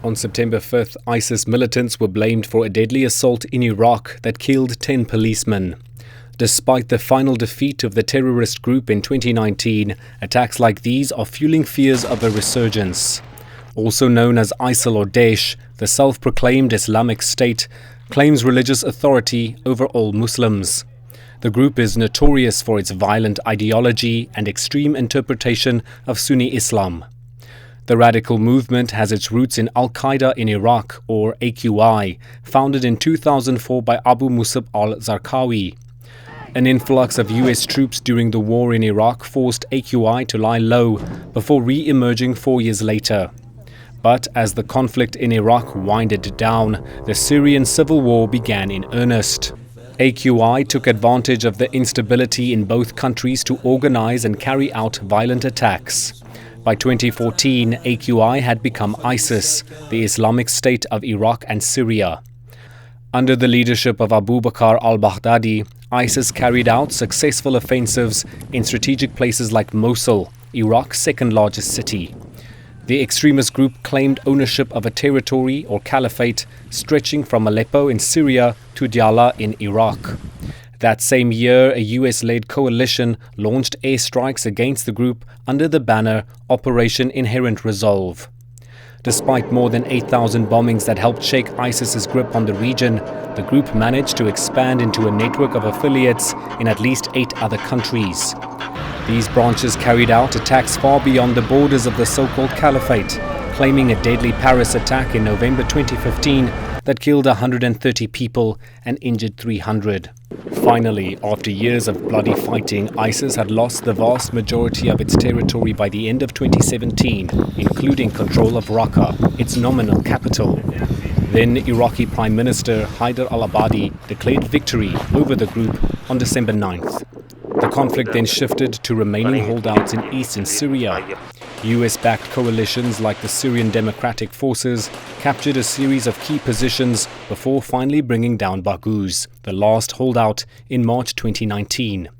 On September 5th, ISIS militants were blamed for a deadly assault in Iraq that killed 10 policemen. Despite the final defeat of the terrorist group in 2019, attacks like these are fueling fears of a resurgence. Also known as ISIL or Daesh, the self-proclaimed Islamic State claims religious authority over all Muslims. The group is notorious for its violent ideology and extreme interpretation of Sunni Islam. The radical movement has its roots in Al-Qaeda in Iraq, or AQI, founded in 2004 by Abu Musab al-Zarqawi. An influx of US troops during the war in Iraq forced AQI to lie low before re-emerging 4 years later. But as the conflict in Iraq winded down, the Syrian civil war began in earnest. AQI took advantage of the instability in both countries to organize and carry out violent attacks. By 2014, AQI had become ISIS, the Islamic State of Iraq and Syria. Under the leadership of Abu Bakr al-Baghdadi, ISIS carried out successful offensives in strategic places like Mosul, Iraq's second largest city. The extremist group claimed ownership of a territory or caliphate stretching from Aleppo in Syria to Diyala in Iraq. That same year, a US-led coalition launched airstrikes against the group under the banner Operation Inherent Resolve. Despite more than 8,000 bombings that helped shake ISIS's grip on the region, the group managed to expand into a network of affiliates in at least 8 other countries. These branches carried out attacks far beyond the borders of the so-called caliphate, claiming a deadly Paris attack in November 2015 that killed 130 people and injured 300. Finally, after years of bloody fighting, ISIS had lost the vast majority of its territory by the end of 2017, including control of Raqqa, its nominal capital. Then Iraqi Prime Minister Haider al-Abadi declared victory over the group on December 9th. The conflict then shifted to remaining holdouts in eastern Syria. US-backed coalitions like the Syrian Democratic Forces captured a series of key positions before finally bringing down Baghouz, the last holdout, in March 2019.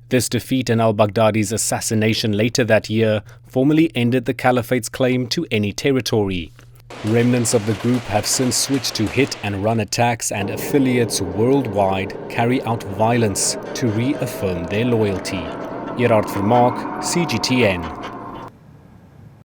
This defeat and al-Baghdadi's assassination later that year formally ended the caliphate's claim to any territory. Remnants of the group have since switched to hit-and-run attacks, and affiliates worldwide carry out violence to reaffirm their loyalty. Ehrard, Vermaak, CGTN.